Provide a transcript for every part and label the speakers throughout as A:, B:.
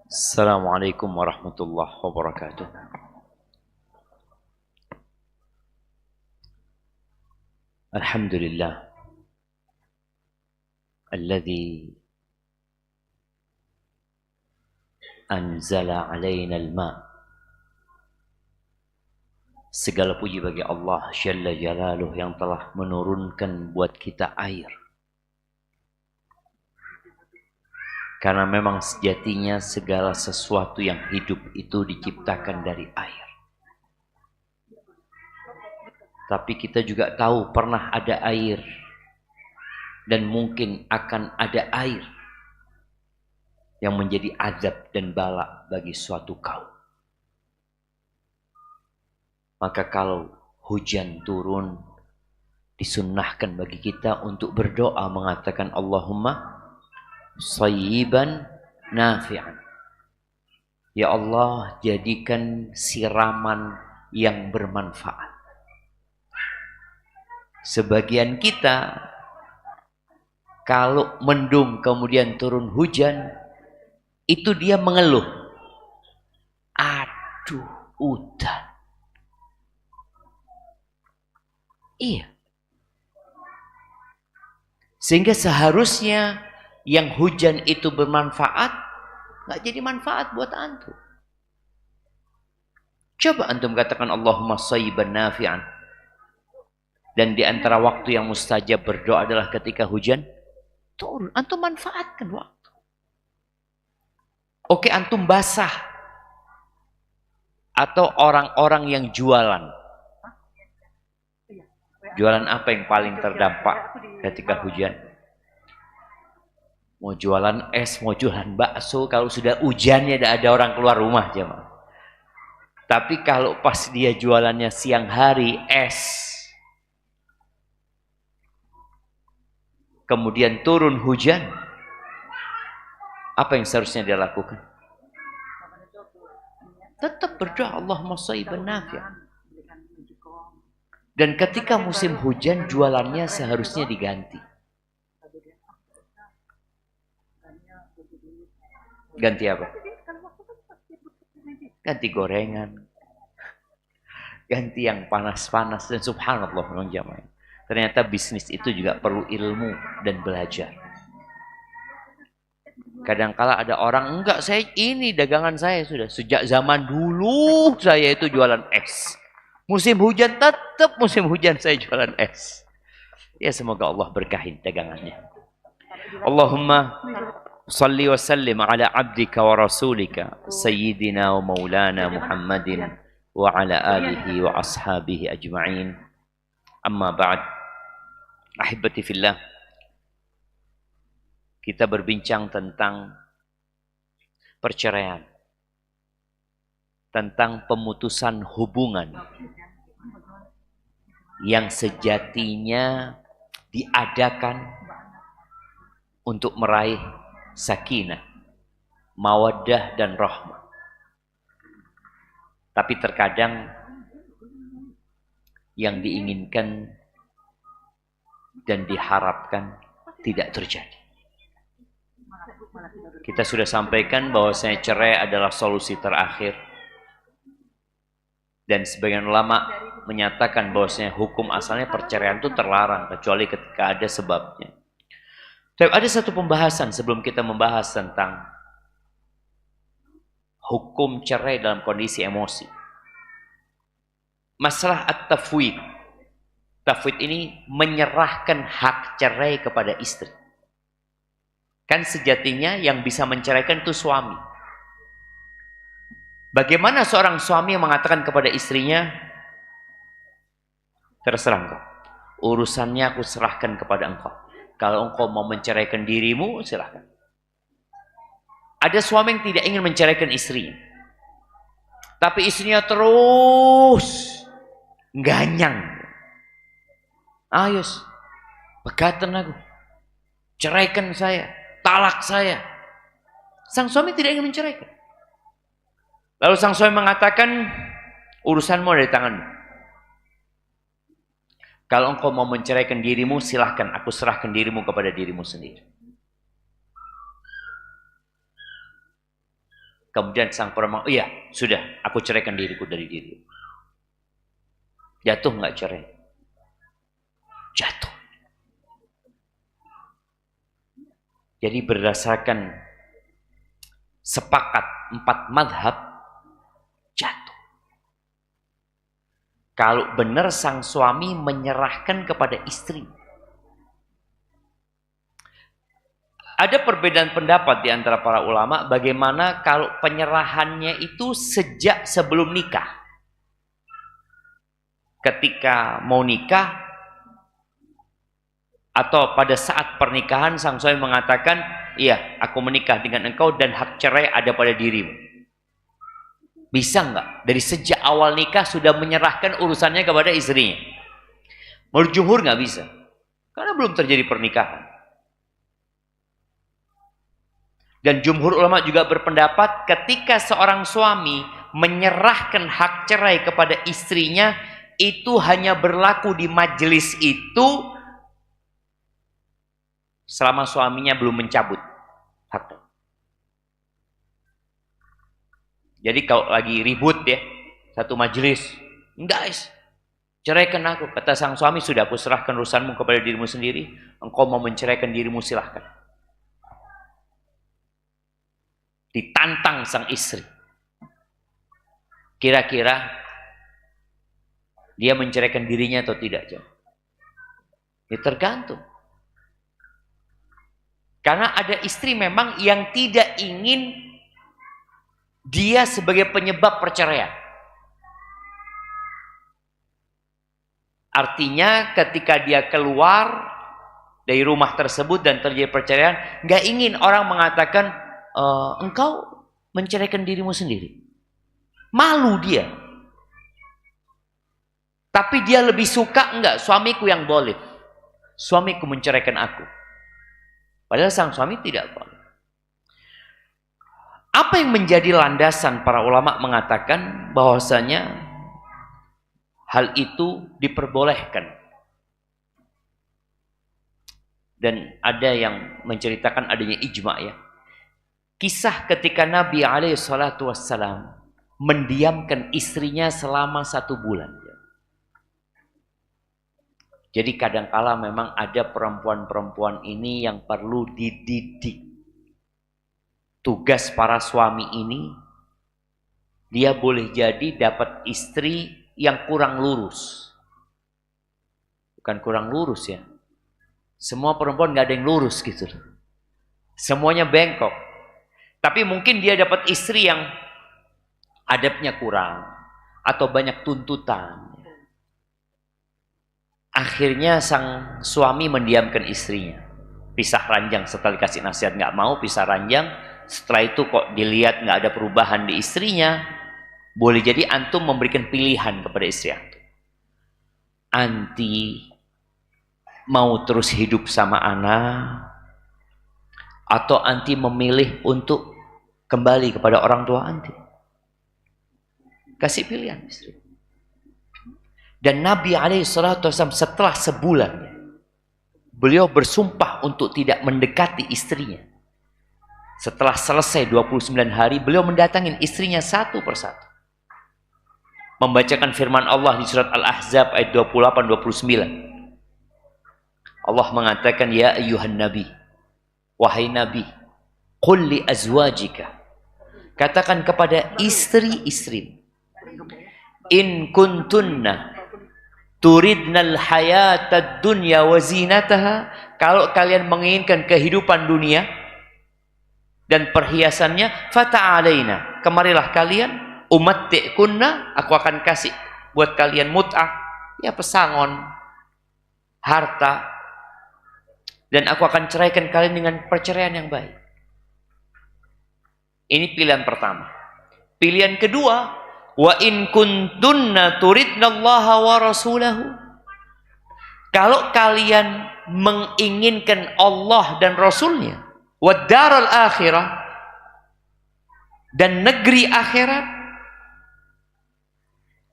A: Assalamualaikum warahmatullahi wabarakatuh. Alhamdulillah alladzi anzala alaina al-ma. Segala puji bagi Allah Jalla Jalaluh yang telah menurunkan buat kita air. Karena memang sejatinya segala sesuatu yang hidup itu diciptakan dari air. Tapi kita juga tahu pernah ada air dan mungkin akan ada air yang menjadi azab dan bala bagi suatu kaum. Maka kalau hujan turun, disunnahkan bagi kita untuk berdoa mengatakan Allahumma sayyiban nafi'an. Ya Allah, jadikan siraman yang bermanfaat. Sebagian kita kalau mendung kemudian turun hujan, itu dia mengeluh. Aduh, udan. Iya. Sehingga seharusnya yang hujan itu bermanfaat, nggak jadi manfaat buat antum. Coba antum katakan Allahumma sayyiban nafi'an. Dan di antara waktu yang mustajab berdoa adalah ketika hujan turun. Antum manfaatkan waktu. Oke, antum basah. Atau orang-orang yang jualan. Jualan apa yang paling terdampak ketika hujan? Mau jualan es, mau jualan bakso, kalau sudah hujannya tidak ada orang keluar rumah jemaah. Tapi kalau pas dia jualannya siang hari es, kemudian turun hujan, apa yang seharusnya dia lakukan? Tetap berdoa Allahumma sayyiban nafi'an. Dan ketika musim hujan jualannya seharusnya diganti. Ganti apa? Ganti gorengan. Ganti yang panas-panas. Dan subhanallah memang jamaah. Ternyata bisnis itu juga perlu ilmu dan belajar. Kadang-kala ada orang, enggak, saya ini dagangan saya sudah. Sejak zaman dulu saya itu jualan es. Musim hujan tetap musim hujan saya jualan es. Ya semoga Allah berkahin dagangannya. Allahumma salli wa sallim ala abdika wa rasulika sayyidina wa maulana Muhammadin wa ala alihi wa ashabihi ajma'in. Amma ba'd. Ahibati fillah. Kita berbincang tentang perceraian. Tentang pemutusan hubungan yang sejatinya diadakan untuk meraih sakinah, mawaddah dan rahmah. Tapi terkadang yang diinginkan dan diharapkan tidak terjadi. Kita sudah sampaikan bahwasanya cerai adalah solusi terakhir. Dan sebagian ulama menyatakan bahwasanya hukum asalnya perceraian itu terlarang kecuali ketika ada sebabnya. Tapi ada satu pembahasan sebelum kita membahas tentang hukum cerai dalam kondisi emosi. Masalah at-tafwid. Tafwid ini menyerahkan hak cerai kepada istri. Kan sejatinya yang bisa menceraikan itu suami. Bagaimana seorang suami yang mengatakan kepada istrinya, terserah engkau, urusannya aku serahkan kepada engkau. Kalau engkau mau menceraikan dirimu, silahkan. Ada suami yang tidak ingin menceraikan istrinya, tapi istrinya terus ganyang. Ayo, pegatan aku, ceraikan saya, talak saya. Sang suami tidak ingin menceraikan. Lalu sang suami mengatakan, urusanmu ada di tanganmu. Kalau engkau mau menceraikan dirimu, silahkan, aku serahkan dirimu kepada dirimu sendiri. Kemudian sang perempuan, oh iya, sudah, aku ceraikan diriku dari diri. Jatuh nggak cerai? Jatuh. Jadi berdasarkan sepakat 4 madhab, jatuh. Kalau benar sang suami menyerahkan kepada istri. Ada perbedaan pendapat di antara para ulama bagaimana kalau penyerahannya itu sejak sebelum nikah. Ketika mau nikah atau pada saat pernikahan sang suami mengatakan, iya, aku menikah dengan engkau dan hak cerai ada pada dirimu. Bisa nggak? Dari sejak awal nikah sudah menyerahkan urusannya kepada istrinya? Menurut jumhur nggak bisa. Karena belum terjadi pernikahan. Dan jumhur ulama juga berpendapat ketika seorang suami menyerahkan hak cerai kepada istrinya, itu hanya berlaku di majelis itu selama suaminya belum mencabut hak. Jadi kalau lagi ribut ya, satu majelis, guys, ceraikan aku. Kata sang suami, sudah aku serahkan urusanmu kepada dirimu sendiri. Engkau mau menceraikan dirimu, silahkan. Ditantang sang istri. Kira-kira dia menceraikan dirinya atau tidak? Ya tergantung. Karena ada istri memang yang tidak ingin dia sebagai penyebab perceraian. Artinya ketika dia keluar dari rumah tersebut dan terjadi perceraian, nggak ingin orang mengatakan, engkau menceraikan dirimu sendiri. Malu dia. Tapi dia lebih suka, enggak, suamiku yang boleh. Suamiku menceraikan aku. Padahal sang suami tidak boleh. Apa yang menjadi landasan para ulama mengatakan bahwasanya hal itu diperbolehkan? Dan ada yang menceritakan adanya ijma ya. Kisah ketika Nabi SAW mendiamkan istrinya selama 1 bulan. Jadi kadangkala memang ada perempuan-perempuan ini yang perlu dididik. Tugas para suami ini, dia boleh jadi dapat istri yang kurang lurus. Bukan kurang lurus ya. Semua perempuan gak ada yang lurus gitu. Semuanya bengkok. Tapi mungkin dia dapat istri yang adabnya kurang. Atau banyak tuntutan. Akhirnya sang suami mendiamkan istrinya. Pisah ranjang setelah dikasih nasihat gak mau, pisah ranjang. Setelah itu kok dilihat gak ada perubahan di istrinya. Boleh jadi antum memberikan pilihan kepada istri antum. Anti mau terus hidup sama anak, atau anti memilih untuk kembali kepada orang tua anti. Kasih pilihan istri. Dan Nabi SAW setelah sebulan, beliau bersumpah untuk tidak mendekati istrinya. Setelah selesai 29 hari, beliau mendatangin istrinya satu persatu. Membacakan firman Allah di surat Al-Ahzab ayat 28-29. Allah mengatakan, ya ayyuhan nabi, wahai nabi, qul li azwajika, katakan kepada istri-istri, in kuntunna turidnal hayatad dunya wa zinataha, kalau kalian menginginkan kehidupan dunia dan perhiasannya, fata'alaina, kemarilah kalian, umatti'kunna, aku akan kasih buat kalian mut'ah, ya pesangon, harta, dan aku akan ceraikan kalian dengan perceraian yang baik. Ini pilihan pertama. Pilihan kedua, wa in kuntunna turidnallaha wa rasulahu, kalau kalian menginginkan Allah dan Rasulnya, wa daral akhirah, dan negeri akhirat,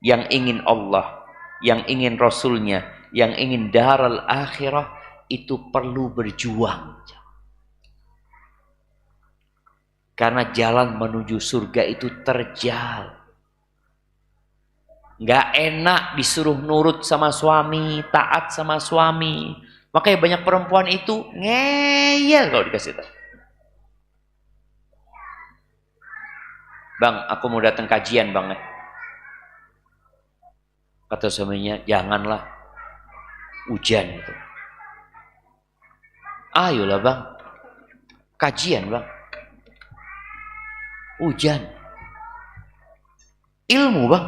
A: yang ingin Allah, yang ingin Rasulnya, yang ingin daral akhirah, itu perlu berjuang. Karena jalan menuju surga itu terjal. Nggak enak disuruh nurut sama suami, taat sama suami. Makanya banyak perempuan itu ngeyel kalau dikasih tahu. Bang, aku mau datang kajian bang. Kata suaminya, janganlah, hujan itu. Ayolah bang, kajian bang. Hujan. Ilmu bang.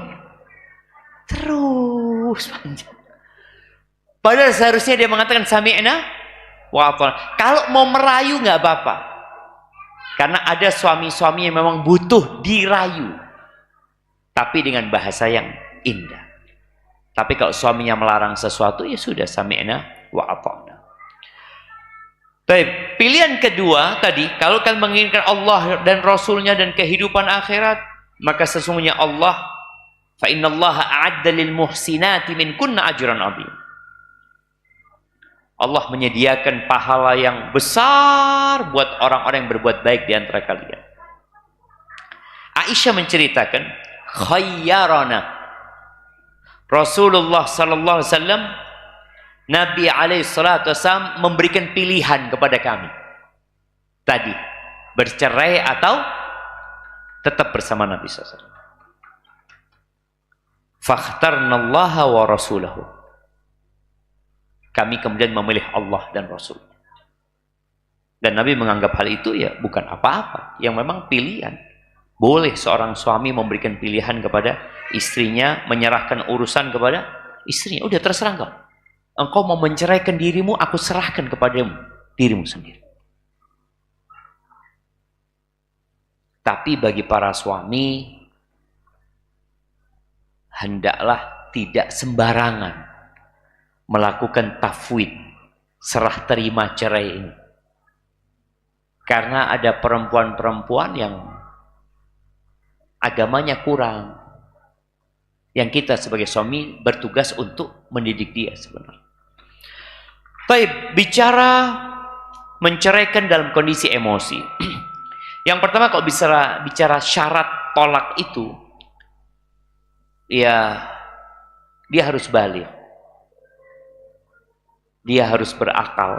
A: Terus panjang. Padahal seharusnya dia mengatakan sami'na wa ata'na. Kalau mau merayu nggak apa-apa. Karena ada suami-suami yang memang butuh dirayu. Tapi dengan bahasa yang indah. Tapi kalau suaminya melarang sesuatu, ya sudah sami'na wa ata'na. Baik, pilihan kedua tadi, kalau kalian menginginkan Allah dan Rasulnya dan kehidupan akhirat, maka sesungguhnya Allah, fa innallaha a'adda lil muhsinati minkunna ajran 'azim. Allah menyediakan pahala yang besar buat orang-orang yang berbuat baik di antara kalian. Aisyah menceritakan, khayyarana Rasulullah sallallahu alaihi wasallam, Nabi alaihi salatu wasallam memberikan pilihan kepada kami. Tadi, bercerai atau tetap bersama Nabi sallallahu alaihi wasallam. Fakhtarnallaha wa rasulahu. Kami kemudian memilih Allah dan Rasul. Dan Nabi menganggap hal itu ya bukan apa-apa, yang memang pilihan. Boleh seorang suami memberikan pilihan kepada istrinya, menyerahkan urusan kepada istrinya. Udah terserah engkau. Engkau mau menceraikan dirimu, aku serahkan kepadamu dirimu sendiri. Tapi bagi para suami, hendaklah tidak sembarangan melakukan tafwid, serah terima cerai ini. Karena ada perempuan-perempuan yang agamanya kurang, yang kita sebagai suami bertugas untuk mendidik dia sebenarnya. Baik, bicara menceraikan dalam kondisi emosi. Yang pertama kalau bicara syarat tolak itu, ya dia harus balik. Dia harus berakal.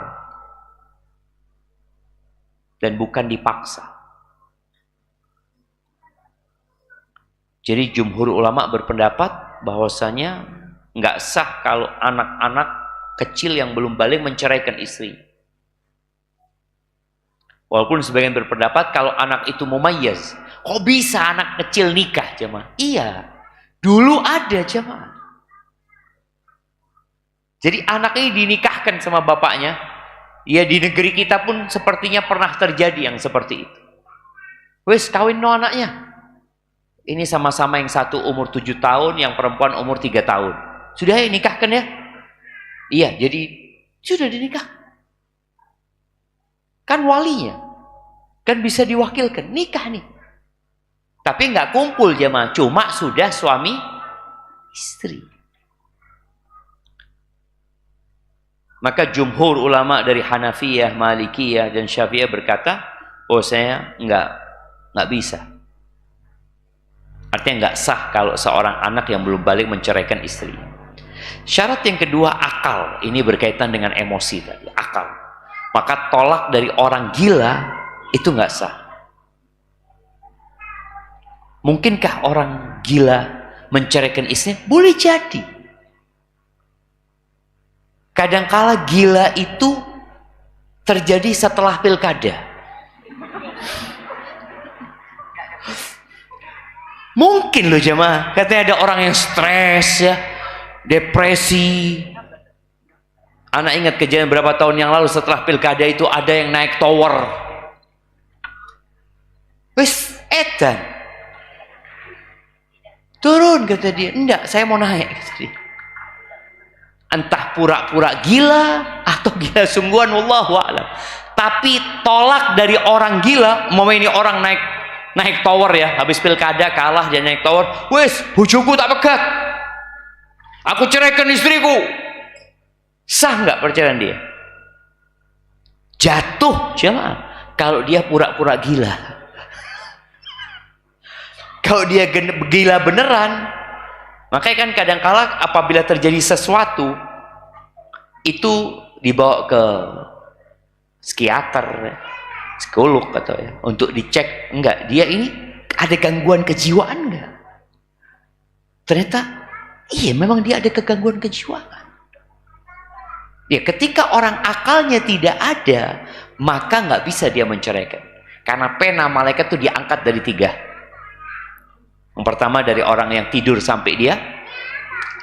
A: Dan bukan dipaksa. Jadi jumhur ulama berpendapat bahwasanya nggak sah kalau anak-anak kecil yang belum balik menceraikan istri. Walaupun sebagian berpendapat kalau anak itu mumayyaz, kok bisa anak kecil nikah jemaah? Iya, dulu ada jemaah. Jadi anak ini dinikahkan sama bapaknya. Ya di negeri kita pun sepertinya pernah terjadi yang seperti itu. Wes kawin no anaknya. Ini sama-sama yang satu umur 7 tahun, yang perempuan umur 3 tahun. Sudah ya nikahkan ya? Iya, jadi sudah dinikah. Kan walinya. Kan bisa diwakilkan. Nikah nih. Tapi nggak kumpul jemaah. Cuma sudah suami istri. Maka jumhur ulama dari Hanafiyah, Malikiyah, dan Syafi'iyah berkata, oh saya nggak bisa. Artinya nggak sah kalau seorang anak yang belum balik menceraikan istrinya. Syarat yang kedua, akal. Ini berkaitan dengan emosi tadi, akal. Maka tolak dari orang gila itu nggak sah. Mungkinkah orang gila menceraikan istrinya? Boleh jadi. Kadangkala gila itu terjadi setelah pilkada. Mungkin loh jemaah, katanya ada orang yang stres ya, depresi. Anak ingat kejadian berapa tahun yang lalu setelah pilkada itu ada yang naik tower. Wis edan. Turun kata dia, enggak saya mau naik kata dia. Entah pura-pura gila atau gila sungguhan, wallahu a'lam. Tapi tolak dari orang gila, mau ini orang naik tower ya, habis pilkada kalah dia naik tower, wes bojoku tak pegat, aku ceraikan istriku. Sah nggak perceraian dia? Jatuh jemaah kalau dia pura-pura gila. Kalau dia gila beneran, makanya kan kadang-kala apabila terjadi sesuatu itu dibawa ke psikiater, psikolog atau ya, untuk dicek enggak dia ini ada gangguan kejiwaan enggak. Ternyata iya, memang dia ada kegangguan kejiwaan. Ya, ketika orang akalnya tidak ada, maka nggak bisa dia menceraikan. Karena pena malaikat itu diangkat dari 3. Yang pertama dari orang yang tidur sampai dia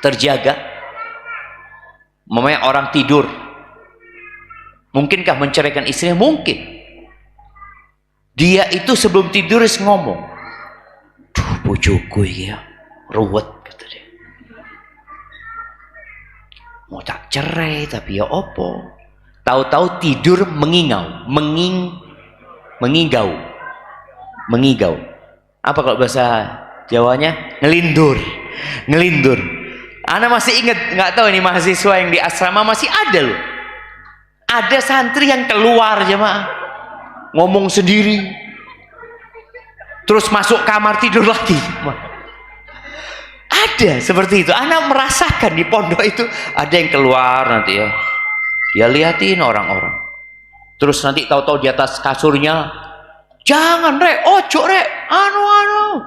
A: terjaga. Memangnya orang tidur, mungkinkah menceraikan istrinya? Mungkin. Dia itu sebelum tidur ngomong, "Duh, bojoku ya, ruwet," kata dia. Mau tak cerai tapi ya opo. Tahu-tahu tidur mengingau, mengigau. Apa kalau bahasa Jawanya? Ngelindur. Ana masih ingat, nggak tahu ini mahasiswa yang di asrama masih ada loh. Ada santri yang keluar jemaah, ngomong sendiri, terus masuk kamar tidur lagi. Ada seperti itu. Ana merasakan di pondok itu ada yang keluar nanti ya, dia liatin orang-orang, terus nanti tahu-tahu di atas kasurnya, "Jangan rek, ojo rek, anu."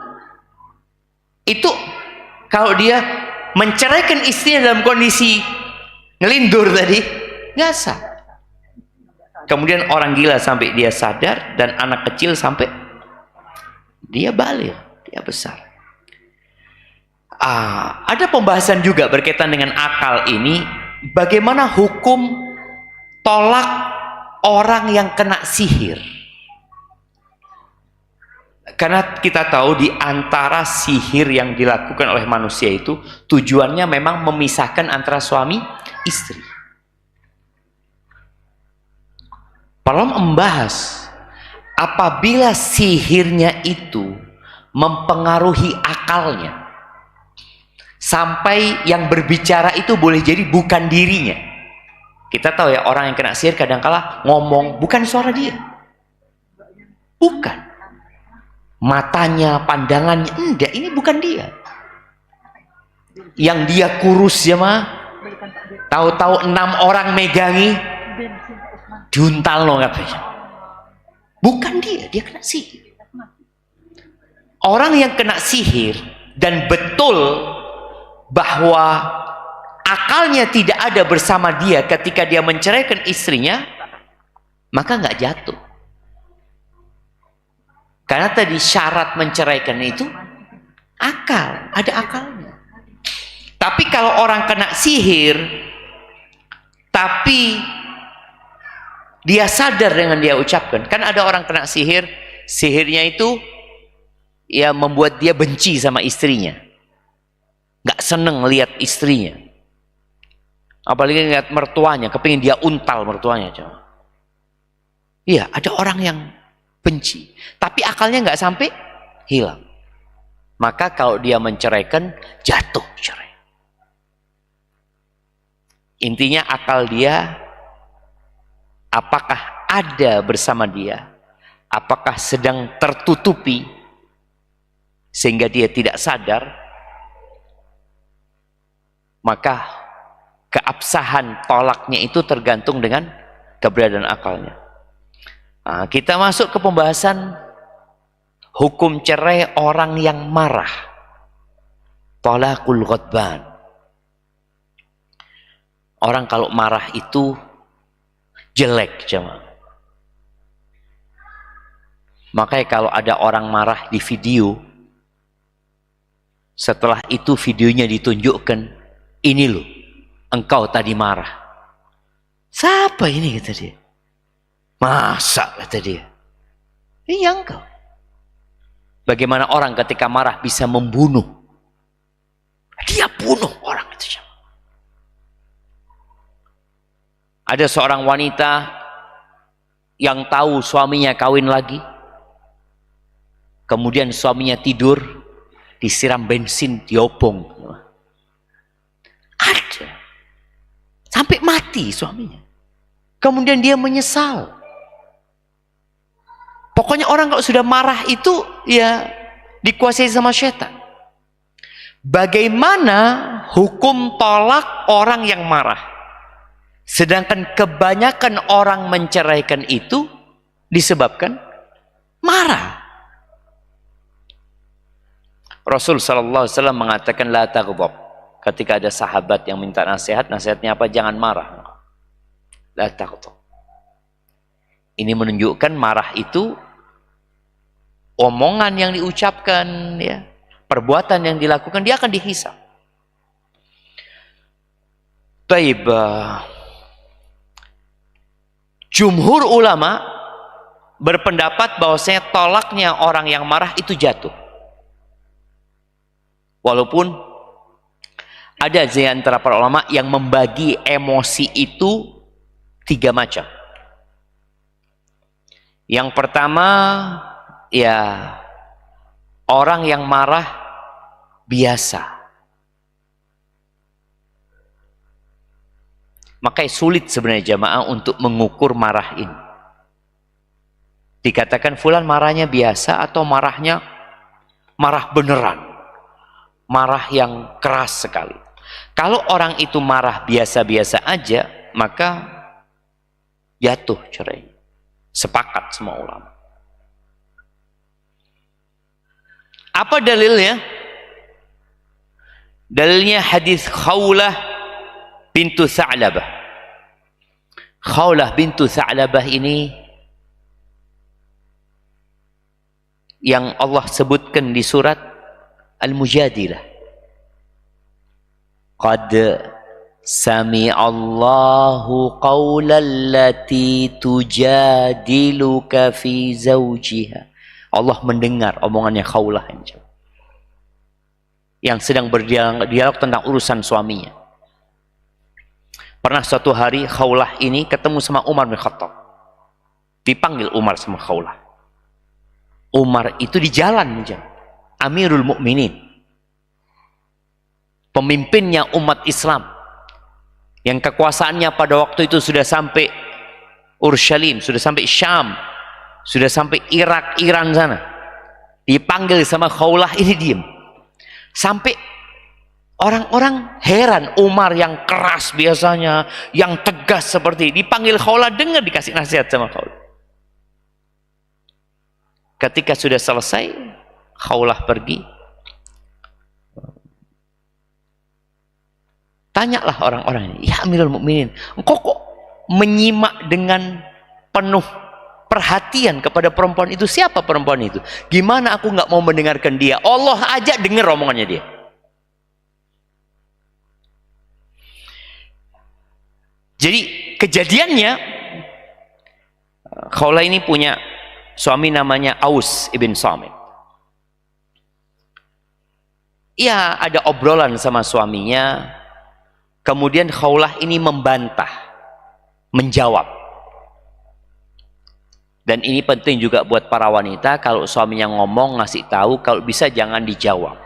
A: Itu kalau dia menceraikan istrinya dalam kondisi ngelindur tadi, nggak sah. Kemudian orang gila sampai dia sadar, dan anak kecil sampai dia balik, dia besar. Ada pembahasan juga berkaitan dengan akal ini, bagaimana hukum tolak orang yang kena sihir. Karena kita tahu di antara sihir yang dilakukan oleh manusia itu tujuannya memang memisahkan antara suami istri. Perlu membahas apabila sihirnya itu mempengaruhi akalnya sampai yang berbicara itu boleh jadi bukan dirinya. Kita tahu ya, orang yang kena sihir kadang-kala ngomong bukan suara dia, bukan. Matanya, pandangannya, enggak, ini bukan dia. Yang dia kurus ya mah, tahu-tahu 6 orang megangi, diuntal loh ngapain. Bukan dia, dia kena sihir. Orang yang kena sihir dan betul bahwa akalnya tidak ada bersama dia ketika dia menceraikan istrinya, maka nggak jatuh. Karena tadi syarat menceraikan itu akal, ada akalnya. Tapi kalau orang kena sihir, tapi dia sadar dengan dia ucapkan, kan ada orang kena sihir, sihirnya itu ya membuat dia benci sama istrinya, nggak seneng lihat istrinya, apalagi lihat mertuanya, kepingin dia untal mertuanya. Iya, ada orang yang benci, tapi akalnya nggak sampai hilang. Maka kalau dia menceraikan, jatuh cerai. Intinya akal dia, apakah ada bersama dia, apakah sedang tertutupi sehingga dia tidak sadar, maka keabsahan tolaknya itu tergantung dengan keberadaan akalnya. Kita masuk ke pembahasan hukum cerai orang yang marah. Talaqul ghadban. Orang kalau marah itu jelek, jemaah. Makanya kalau ada orang marah di video, setelah itu videonya ditunjukkan, "Ini loh, engkau tadi marah." Siapa ini, kata dia. "Masa," kata dia. "Iya engkau." Bagaimana orang ketika marah bisa membunuh? Dia bunuh orang itu. Ada seorang wanita yang tahu suaminya kawin lagi, kemudian suaminya tidur, disiram bensin, diobong. Ada. Sampai mati suaminya. Kemudian dia menyesal. Pokoknya orang kalau sudah marah itu ya dikuasai sama syaitan. Bagaimana hukum tolak orang yang marah? Sedangkan kebanyakan orang menceraikan itu disebabkan marah. Rasul sallallahu alaihi wasallam mengatakan la taghdab. Ketika ada sahabat yang minta nasihat, nasihatnya apa? Jangan marah. La taghdab. Ini menunjukkan marah itu omongan yang diucapkan, ya, perbuatan yang dilakukan, dia akan dihisab. Taib. Jumhur ulama berpendapat bahwasanya tolaknya orang yang marah itu jatuh. Walaupun ada di antara para ulama yang membagi emosi itu 3 macam. Yang pertama, ya, orang yang marah biasa. Makanya sulit sebenarnya jamaah untuk mengukur marah ini. Dikatakan fulan marahnya biasa atau marahnya marah beneran. Marah yang keras sekali. Kalau orang itu marah biasa-biasa aja, maka jatuh cerai. Sepakat semua ulama. Apa dalilnya? Dalilnya hadis Khawlah bintu Tha'labah. Khawlah bintu Tha'labah ini yang Allah sebutkan di surat Al-Mujadilah. Qad sami'allahu qawlan lati tujadiluka fi zawjiha. Allah mendengar omongannya Khawlah yang sedang berdialog tentang urusan suaminya. Pernah suatu hari Khawlah ini ketemu sama Umar bin Khattab. Dipanggil Umar sama Khawlah. Umar itu di jalan. Amirul Mukminin, pemimpinnya umat Islam, yang kekuasaannya pada waktu itu sudah sampai Urshalim, sudah sampai Syam, sudah sampai Irak, Iran sana. Dipanggil sama Khawlah, ini diem. Sampai orang-orang heran, Umar yang keras biasanya, yang tegas seperti ini, dipanggil Khawlah, dengar dikasih nasihat sama Khawlah. Ketika sudah selesai, Khawlah pergi. Tanyalah orang-orang ini, ya Amirul Mukminin, engkau kok menyimak dengan penuh perhatian kepada perempuan itu? Siapa perempuan itu? Gimana aku nggak mau mendengarkan dia? Allah aja dengar omongannya dia. Jadi kejadiannya, Khawlah ini punya suami namanya Aus ibn Samit. Ya, ada obrolan sama suaminya. Kemudian Khawlah ini membantah, menjawab. Dan ini penting juga buat para wanita, kalau suaminya ngomong, ngasih tahu, kalau bisa jangan dijawab.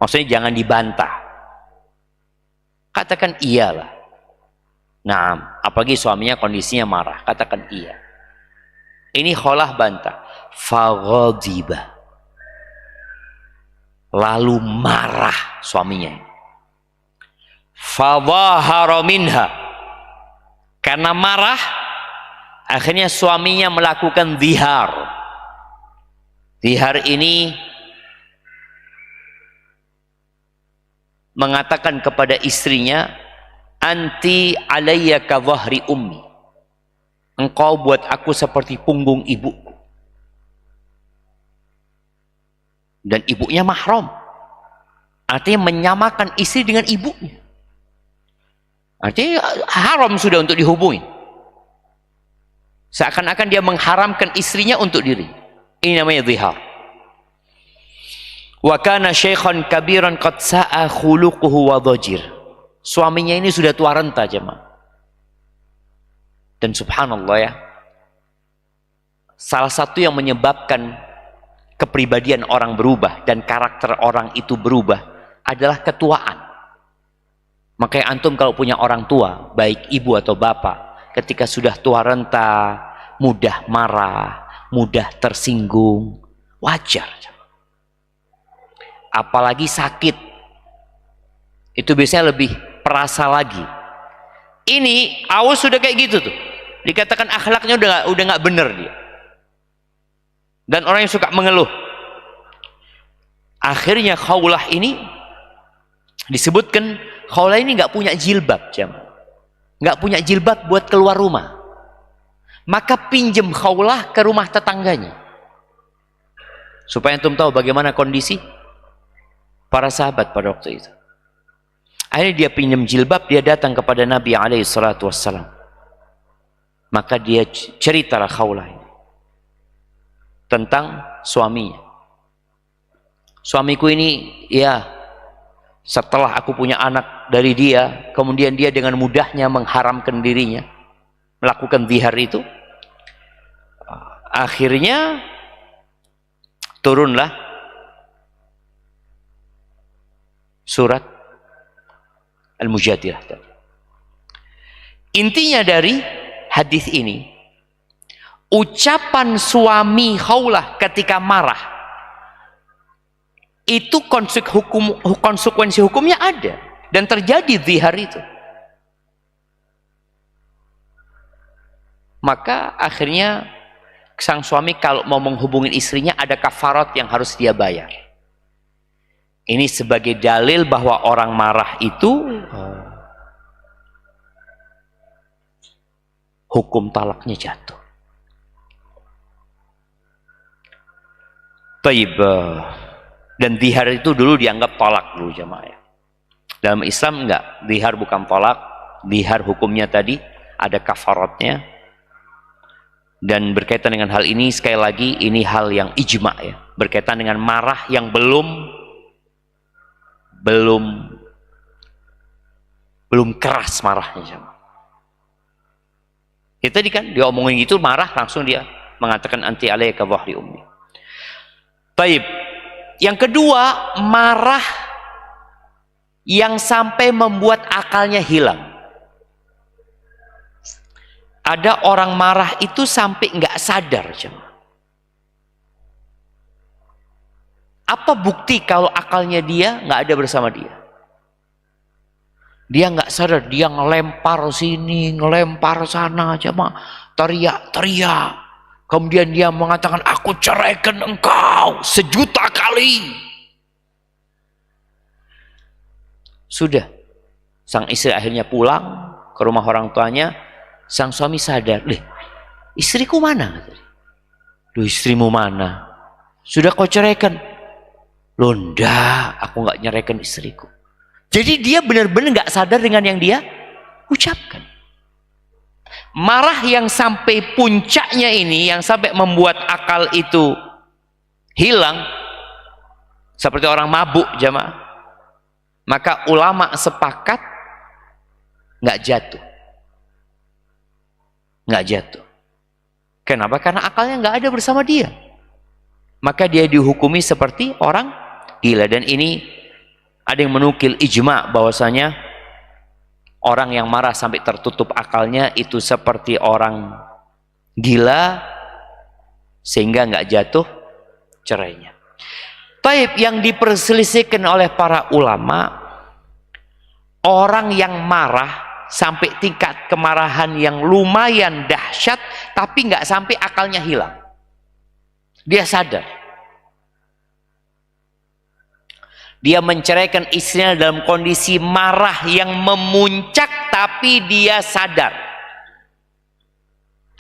A: Maksudnya jangan dibantah. Katakan iyalah. Nah, apalagi suaminya kondisinya marah, katakan iya. Ini Khawlah bantah. Faghadiba. Lalu marah suaminya. Fadhahara minha. Karena marah, akhirnya suaminya melakukan zihar. Zihar ini mengatakan kepada istrinya, anti alayya ka dhahri ummi. Engkau buat aku seperti punggung ibuku. Dan ibunya mahram. Artinya menyamakan istri dengan ibunya. Artinya haram sudah untuk dihubungi. Seakan-akan dia mengharamkan istrinya untuk diri. Ini namanya zihar. Wa kana syaikhan kabiran qad sa'a khuluquhu wa dhajir. Suaminya ini sudah tua renta, jemaah. Dan subhanallah ya, salah satu yang menyebabkan kepribadian orang berubah dan karakter orang itu berubah adalah ketuaan. Makanya antum kalau punya orang tua, baik ibu atau bapak, ketika sudah tua renta, mudah marah, mudah tersinggung, wajar. apalagi sakit, itu biasanya lebih perasa lagi. Ini Aus sudah kayak gitu tuh, dikatakan akhlaknya udah nggak bener dia, dan orang yang suka mengeluh. Akhirnya Khawlah ini disebutkan, Khawlah ini nggak punya jilbab, nggak punya jilbab buat keluar rumah, maka pinjem Khawlah ke rumah tetangganya, supaya antum tahu bagaimana kondisi para sahabat pada waktu itu. Akhirnya dia pinjam jilbab, dia datang kepada Nabi SAW. Maka dia ceritalah Khawlah ini tentang suaminya. Suamiku ini, ya, setelah aku punya anak dari dia, kemudian dia dengan mudahnya mengharamkan dirinya melakukan zihar itu. Akhirnya turunlah surat Al-Mujadilah. Intinya dari hadis ini, ucapan suami Khawlah ketika marah itu konsekuensi hukumnya ada, dan terjadi zihar itu. Maka akhirnya sang suami kalau mau menghubungi istrinya ada kafarat yang harus dia bayar. Ini sebagai dalil bahwa orang marah itu hukum talaknya jatuh. Taib. Dan zihar itu dulu dianggap talak dulu jamaah. Dalam Islam enggak, zihar bukan talak. Zihar hukumnya tadi ada kafaratnya. Dan berkaitan dengan hal ini, sekali lagi ini hal yang ijma ya, berkaitan dengan marah yang belum keras marahnya. Ya tadi kan dia omongin gitu, marah langsung dia mengatakan anti alaika dhahri ummi. Baik. Yang kedua, marah yang sampai membuat akalnya hilang. Ada orang marah itu sampai nggak sadar. Apa bukti kalau akalnya dia nggak ada bersama dia? Dia nggak sadar, dia ngelempar sini, ngelempar sana, teriak-teriak. Kemudian dia mengatakan, aku ceraikan engkau 1.000.000 kali. Sudah, sang istri akhirnya pulang ke rumah orang tuanya. Sang suami sadar, istriku mana? Loh, istrimu mana? Sudah kau ceraikan? Loh, enggak, aku nggak nyeraikan istriku. Jadi dia benar-benar nggak sadar dengan yang dia ucapkan. Marah yang sampai puncaknya ini, yang sampai membuat akal itu hilang, seperti orang mabuk jamaah. Maka ulama sepakat nggak jatuh. Nggak jatuh. Kenapa? Karena akalnya nggak ada bersama dia. Maka dia dihukumi seperti orang gila. Dan ini ada yang menukil ijma bahwasanya orang yang marah sampai tertutup akalnya itu seperti orang gila, sehingga nggak jatuh cerainya. Taib, yang diperselisihkan oleh para ulama, orang yang marah sampai tingkat kemarahan yang lumayan dahsyat, tapi nggak sampai akalnya hilang. Dia sadar. Dia menceraikan istrinya dalam kondisi marah yang memuncak, tapi dia sadar.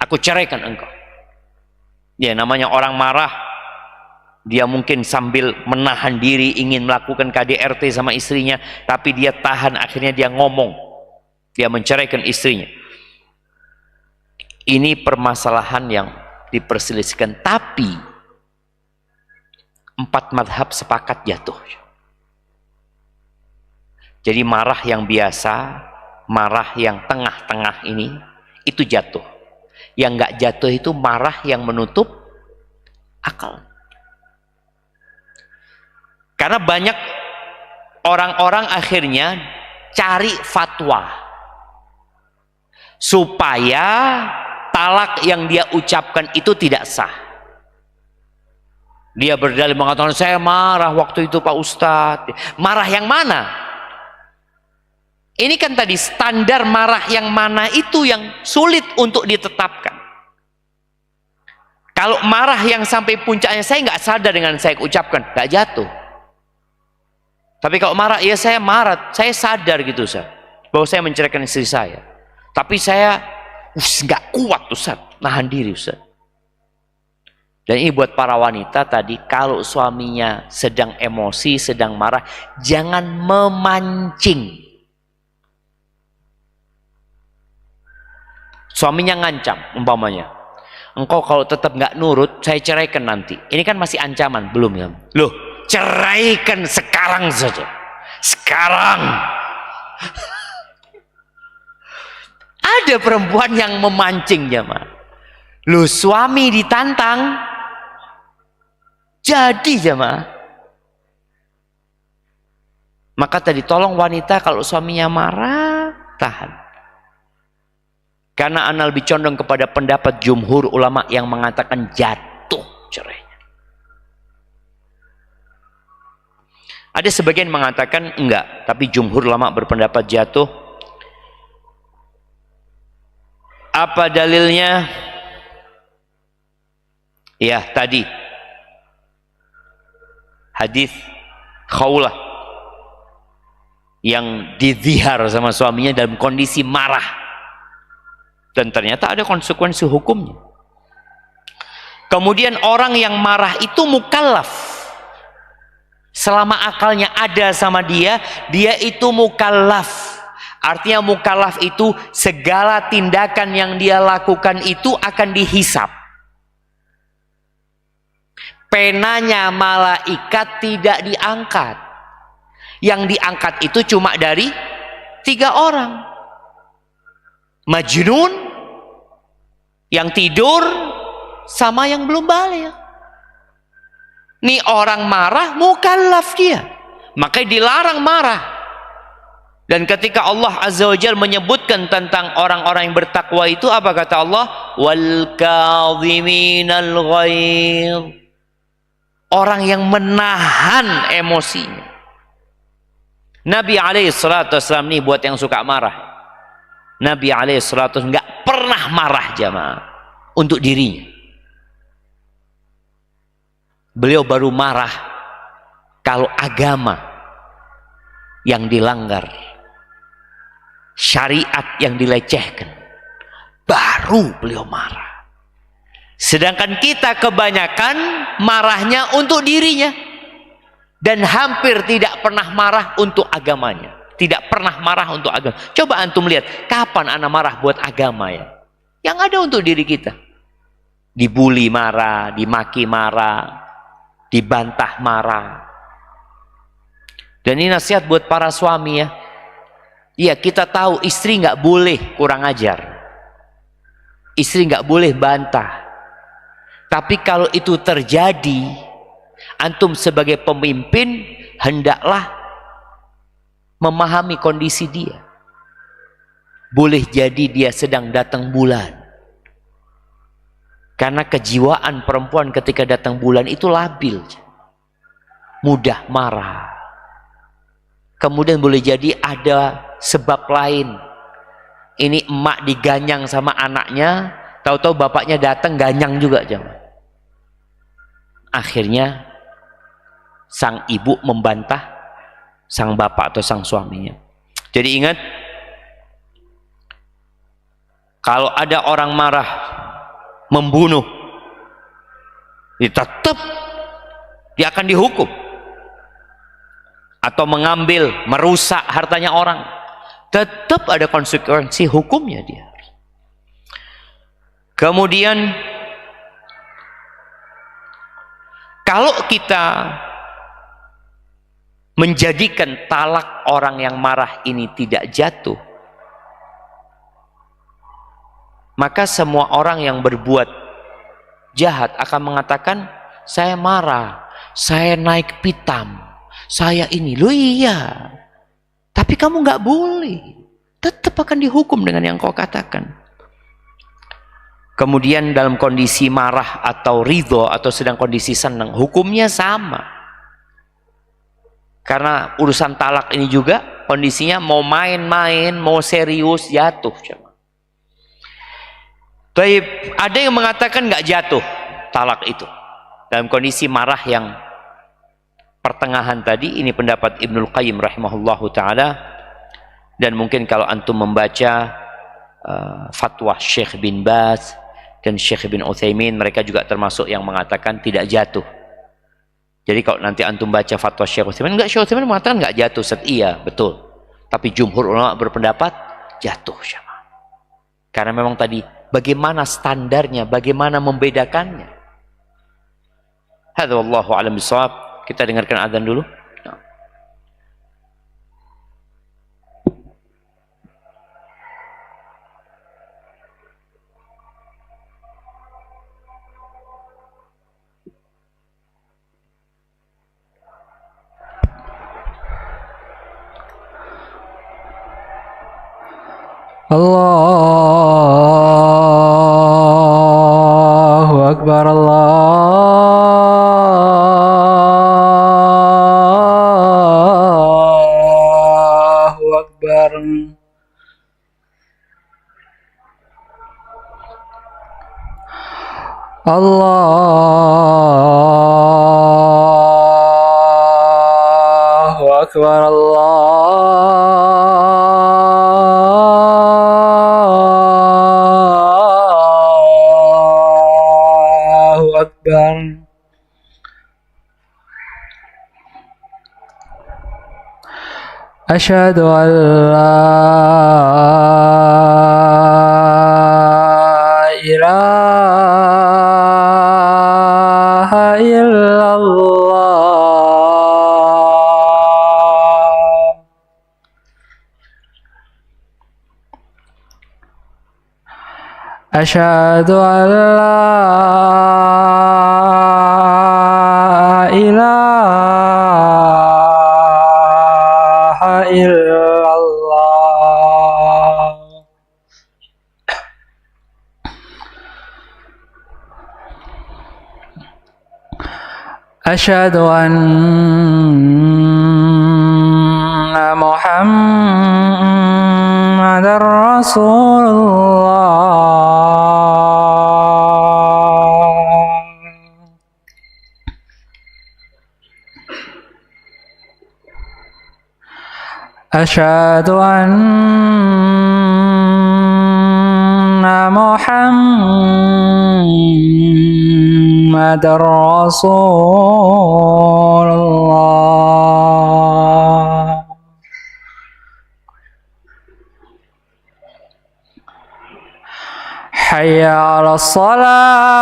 A: Aku ceraikan engkau. Ya, namanya orang marah, dia mungkin sambil menahan diri ingin melakukan KDRT sama istrinya, tapi dia tahan, akhirnya dia ngomong. Dia menceraikan istrinya. Ini permasalahan yang diperselisihkan, tapi 4 madhab sepakat jatuh. Jadi marah yang biasa, marah yang tengah-tengah ini, itu jatuh. Yang nggak jatuh itu marah yang menutup akal. Karena banyak orang-orang akhirnya cari fatwa supaya talak yang dia ucapkan itu tidak sah. Dia berdalil mengatakan, saya marah waktu itu Pak Ustadz. Marah yang mana? Ini kan tadi standar marah yang mana itu yang sulit untuk ditetapkan. Kalau marah yang sampai puncaknya saya nggak sadar dengan saya ucapkan, nggak jatuh. Tapi kalau marah, ya saya marah, saya sadar gitu Ustaz, bahwa saya menceraikan istri saya. Tapi saya nggak kuat Ustaz, nahan diri Ustaz. Dan ini buat para wanita tadi, kalau suaminya sedang emosi, sedang marah, jangan memancing. Suaminya ngancam, umpamanya, engkau kalau tetap nggak nurut, saya ceraikan nanti. Ini kan masih ancaman, belum ya? Loh, ceraikan sekarang saja. Sekarang. Ada perempuan yang memancing jemaah. Loh, suami ditantang, jadi jemaah. Maka tadi tolong wanita kalau suaminya marah, tahan. Karena ana lebih condong kepada pendapat jumhur ulama yang mengatakan jatuh cerainya. Ada sebagian mengatakan enggak, tapi jumhur ulama berpendapat jatuh. Apa dalilnya? Ya, tadi hadis Khawlah yang dizihar sama suaminya dalam kondisi marah, dan ternyata ada konsekuensi hukumnya. Kemudian orang yang marah itu mukallaf, selama akalnya ada sama dia, dia itu mukallaf. Artinya mukallaf itu segala tindakan yang dia lakukan itu akan dihisap. Penanya malaikat tidak diangkat. Yang diangkat itu cuma dari 3 orang. Majnun, yang tidur, sama yang belum balik. Nih orang marah, mukallaf dia. Makanya dilarang marah. Dan ketika Allah Azza wa Jalla menyebutkan tentang orang-orang yang bertakwa itu, apa kata Allah? Wal kadhiminal ghaidh. Orang yang menahan emosinya. Nabi alaihissalam nih buat yang suka marah. Nabi alaihissalam nggak pernah marah jamaah untuk dirinya. Beliau baru marah kalau agama yang dilanggar, syariat yang dilecehkan, baru beliau marah. Sedangkan kita kebanyakan marahnya untuk dirinya dan hampir tidak pernah marah untuk agamanya. Tidak pernah marah untuk agama. Coba antum lihat, kapan ana marah buat agama ya? Yang ada untuk diri kita. Dibully marah, dimaki marah, dibantah marah. Dan ini nasihat buat para suami ya. Iya, kita tahu istri nggak boleh kurang ajar. Istri nggak boleh bantah. Tapi kalau itu terjadi, antum sebagai pemimpin hendaklah memahami kondisi dia. Boleh jadi dia sedang datang bulan. Karena kejiwaan perempuan ketika datang bulan itu labil. Mudah marah. Kemudian boleh jadi ada sebab lain. Ini emak diganyang sama anaknya, tahu-tahu bapaknya datang ganyang juga jemaah. Akhirnya sang ibu membantah sang bapak atau sang suaminya. Jadi ingat, kalau ada orang marah membunuh, tetap dia akan dihukum. Atau mengambil, merusak hartanya orang, tetap ada konsekuensi hukumnya dia. Kemudian kalau kita menjadikan talak orang yang marah ini tidak jatuh, maka semua orang yang berbuat jahat akan mengatakan, saya marah, saya naik pitam, saya ini. Loh iya, tapi kamu nggak boleh, tetap akan dihukum dengan yang kau katakan. kemudian dalam kondisi marah atau ridho atau sedang kondisi senang, hukumnya sama. Karena urusan talak ini juga kondisinya mau main-main, mau serius, jatuh. Baik, ada yang mengatakan nggak jatuh talak itu dalam kondisi marah yang pertengahan tadi. Ini pendapat Ibnul Qayyim rahimahullahu taala, dan mungkin kalau antum membaca fatwa Syekh bin Baz dan Syekh bin Utsaimin, mereka juga termasuk yang mengatakan tidak jatuh. Jadi kalau nanti antum baca fatwa Syekh Utsaimin, enggak, Syekh Utsaimin mengatakan enggak jatuh. Iya, betul. Tapi jumhur ulama berpendapat jatuh. Karena memang tadi bagaimana standarnya, bagaimana membedakannya. Hadza wallahu a'lam bishawab. Kita dengarkan azan dulu.
B: Allahu Akbar, Allahu Akbar. Allahu Akbar, Allahu Akbar. Asyhadu an la ilaha illallah. Asyhadu an la ilaha illallah. Asyhadu anna Muhammadar Rasulullah. Asyhadu anna Muhammadar Rasulullah. Hayya 'alas shalah.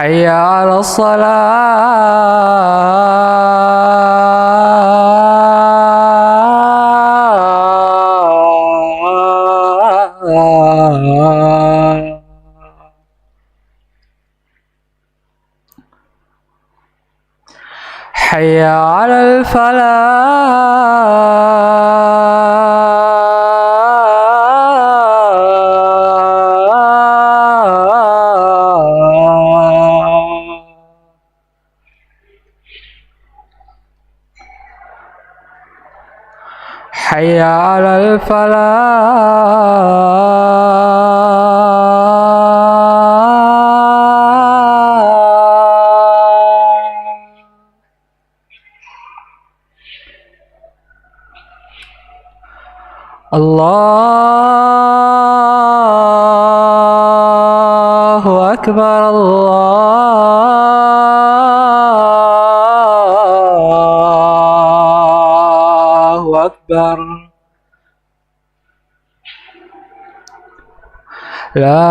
B: Hayya 'alas shalah. Hayya 'alal falah. Hayya 'alal falah. Allahu Akbar, Allahu Akbar. La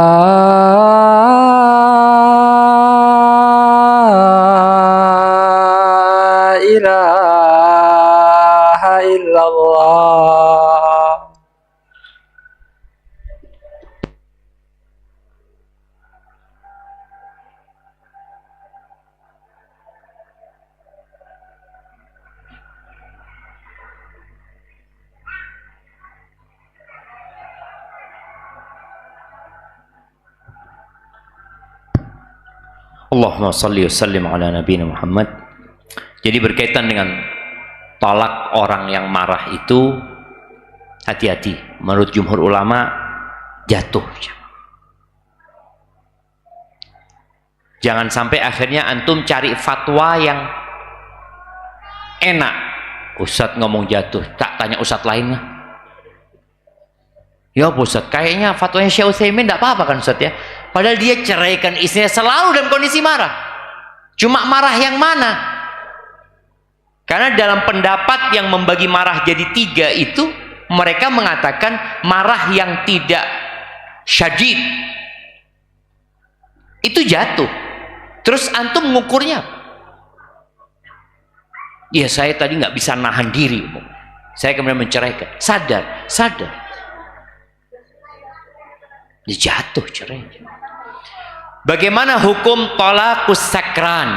B: ilaha illallah.
A: Allahumma salli wa sallim ala nabiyina Muhammad. Jadi berkaitan dengan talak orang yang marah itu, hati-hati. Menurut jumhur ulama jatuh. Jangan sampai akhirnya antum cari fatwa yang enak. Ustadz ngomong jatuh, tak tanya ustadz lain lah. Ya Ustadz, kayaknya fatwanya Syekh Utsaimin tidak apa-apa kan Ustadz ya. Padahal dia ceraikan istrinya selalu dalam kondisi marah. Cuma marah yang mana? Karena dalam pendapat yang membagi marah jadi 3 itu, mereka mengatakan marah yang tidak syadid itu jatuh. Terus antum mengukurnya, ya saya tadi nggak bisa nahan diri, saya kemudian menceraikan. Sadar, dia jatuh cerai. Bagaimana hukum talakus sakran?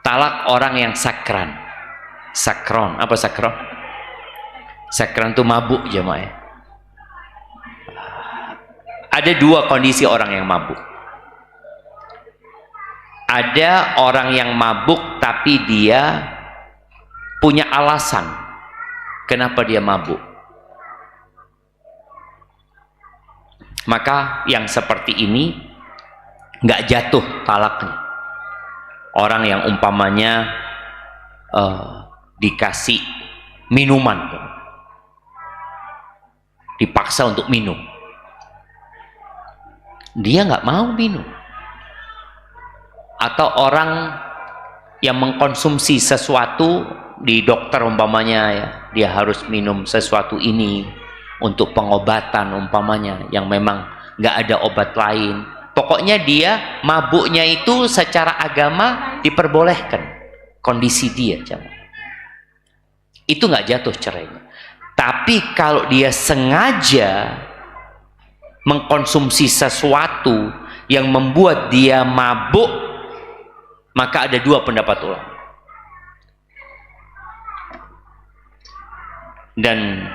A: Talak orang yang sakran. Sakron, apa sakron? Sakran itu mabuk jemaah. Ada 2 kondisi orang yang mabuk. Ada orang yang mabuk tapi dia punya alasan kenapa dia mabuk. Maka yang seperti ini nggak jatuh talaknya. Orang yang umpamanya dikasih minuman, dipaksa untuk minum, dia nggak mau minum. Atau orang yang mengkonsumsi sesuatu, di dokter umpamanya ya, dia harus minum sesuatu ini untuk pengobatan umpamanya yang memang nggak ada obat lain. Pokoknya dia mabuknya itu secara agama diperbolehkan, kondisi dia itu nggak jatuh cerainya. Tapi kalau dia sengaja mengkonsumsi sesuatu yang membuat dia mabuk, maka ada 2 pendapat ulama. Dan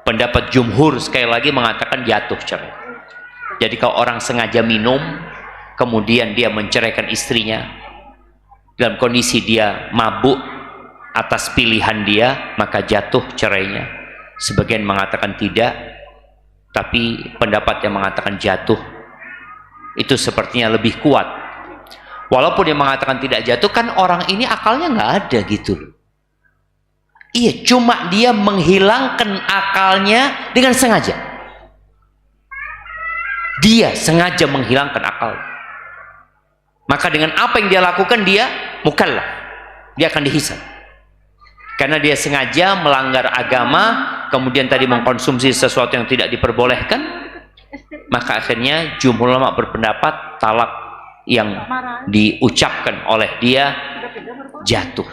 A: pendapat jumhur sekali lagi mengatakan jatuh cerai. Jadi kalau orang sengaja minum, kemudian dia menceraikan istrinya dalam kondisi dia mabuk atas pilihan dia, maka jatuh cerainya. Sebagian mengatakan tidak, tapi pendapat yang mengatakan jatuh itu sepertinya lebih kuat. Walaupun dia mengatakan tidak jatuh, kan orang ini akalnya nggak ada gitu loh. Iya, cuma dia menghilangkan akalnya dengan sengaja. Dia sengaja menghilangkan akal. Maka dengan apa yang dia lakukan, dia mukallaf. Dia akan dihisab. Karena dia sengaja melanggar agama, kemudian tadi mengkonsumsi sesuatu yang tidak diperbolehkan, maka akhirnya jumhur ulama berpendapat talak yang diucapkan oleh dia jatuh.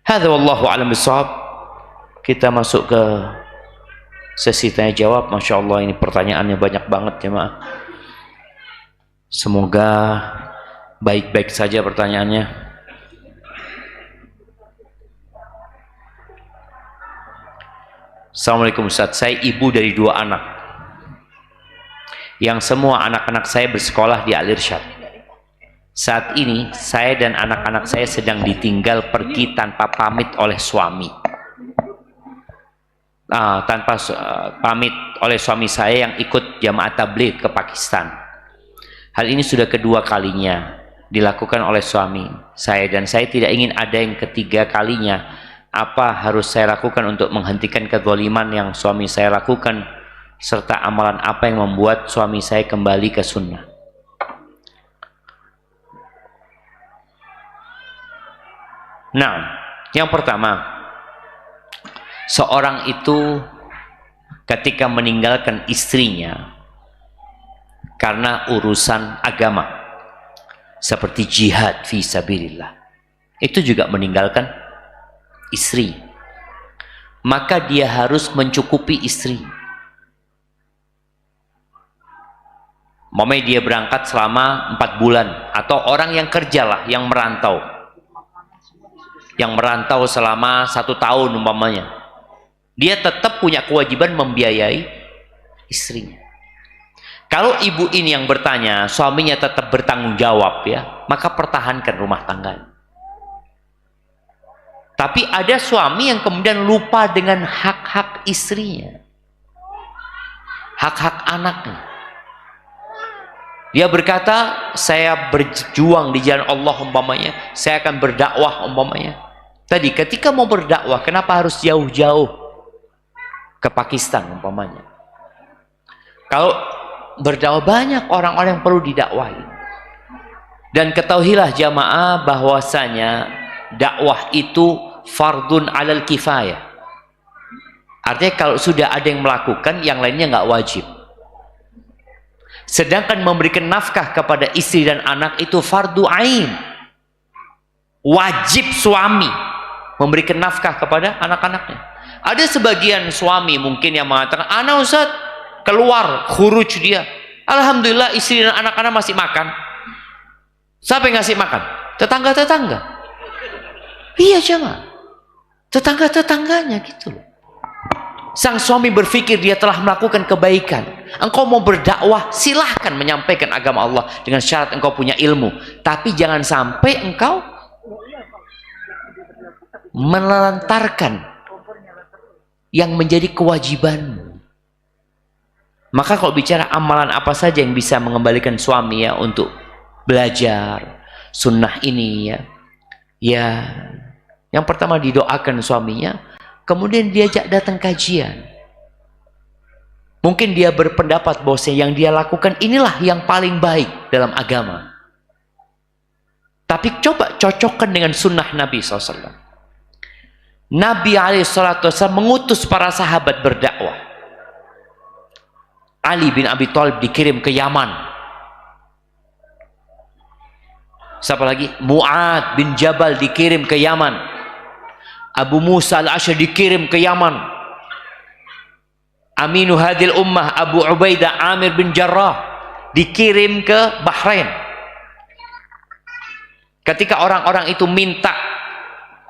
A: Hadza wallahu a'lam bishawab. Kita masuk ke sesi tanya jawab. Masya Allah, ini pertanyaannya banyak banget jemaah. Semoga baik-baik saja pertanyaannya. Assalamualaikum Ustaz, saya ibu dari 2 anak yang semua anak-anak saya bersekolah di Al-Irsyad. Saat ini saya dan anak-anak saya sedang ditinggal pergi tanpa pamit oleh suami. Pamit oleh suami saya yang ikut jamaah tabligh ke Pakistan. Hal ini sudah kedua kalinya dilakukan oleh suami saya, dan saya tidak ingin ada yang ketiga kalinya. Apa harus saya lakukan untuk menghentikan kezaliman yang suami saya lakukan, serta amalan apa yang membuat suami saya kembali ke sunnah? Nah, yang pertama, seorang itu ketika meninggalkan istrinya karena urusan agama seperti jihad fi sabilillah, itu juga meninggalkan istri, maka dia harus mencukupi istri. Momenya dia berangkat selama 4 bulan, atau orang yang kerjalah, yang merantau selama 1 tahun umpamanya, dia tetap punya kewajiban membiayai istrinya. Kalau ibu ini yang bertanya, suaminya tetap bertanggung jawab ya, maka pertahankan rumah tangga. Tapi ada suami yang kemudian lupa dengan hak-hak istrinya, hak-hak anaknya. Dia berkata, saya berjuang di jalan Allah umpamanya, saya akan berdakwah umpamanya. Tadi ketika mau berdakwah, kenapa harus jauh-jauh ke Pakistan umpamanya? Kalau berdakwah banyak orang-orang yang perlu didakwahi. Dan ketahuilah jamaah bahwasanya dakwah itu fardun alal kifayah. Artinya kalau sudah ada yang melakukan, yang lainnya nggak wajib. Sedangkan memberikan nafkah kepada istri dan anak itu fardu ain. Wajib suami memberikan nafkah kepada anak-anaknya. Ada sebagian suami mungkin yang mengatakan, "Ana Ustaz, keluar khuruj dia. Alhamdulillah istri dan anak-anak masih makan." Siapa yang ngasih makan? Tetangga-tetangga. Iya jemaah. Tetangga-tetangganya gitu loh. Sang suami berpikir dia telah melakukan kebaikan. Engkau mau berdakwah, silahkan menyampaikan agama Allah dengan syarat engkau punya ilmu. Tapi jangan sampai engkau menelantarkan yang menjadi kewajibanmu. Maka kalau bicara amalan apa saja yang bisa mengembalikan suami ya untuk belajar sunnah ini ya. Ya, yang pertama didoakan suaminya. Kemudian diajak datang kajian. Mungkin dia berpendapat bahwa yang dia lakukan inilah yang paling baik dalam agama. Tapi coba cocokkan dengan sunnah Nabi SAW. Nabi SAW mengutus para sahabat berdakwah. Ali bin Abi Thalib dikirim ke Yaman. Siapa lagi? Mu'ad bin Jabal dikirim ke Yaman. Abu Musa al-Asy'ari dikirim ke Yaman. Aminu hadil ummah Abu Ubaidah Amir bin Jarrah dikirim ke Bahrain. Ketika orang-orang itu minta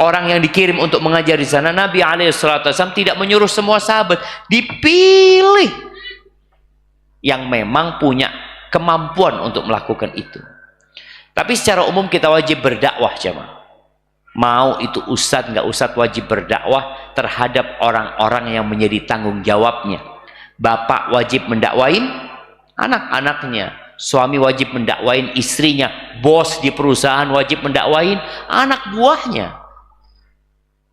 A: orang yang dikirim untuk mengajar di sana, Nabi SAW tidak menyuruh semua sahabat, dipilih yang memang punya kemampuan untuk melakukan itu. Tapi secara umum kita wajib berdakwah jemaah. Mau itu ustadz nggak ustadz wajib berdakwah terhadap orang-orang yang menjadi tanggung jawabnya. Bapak wajib mendakwain anak-anaknya, suami wajib mendakwain istrinya, bos di perusahaan wajib mendakwain anak buahnya.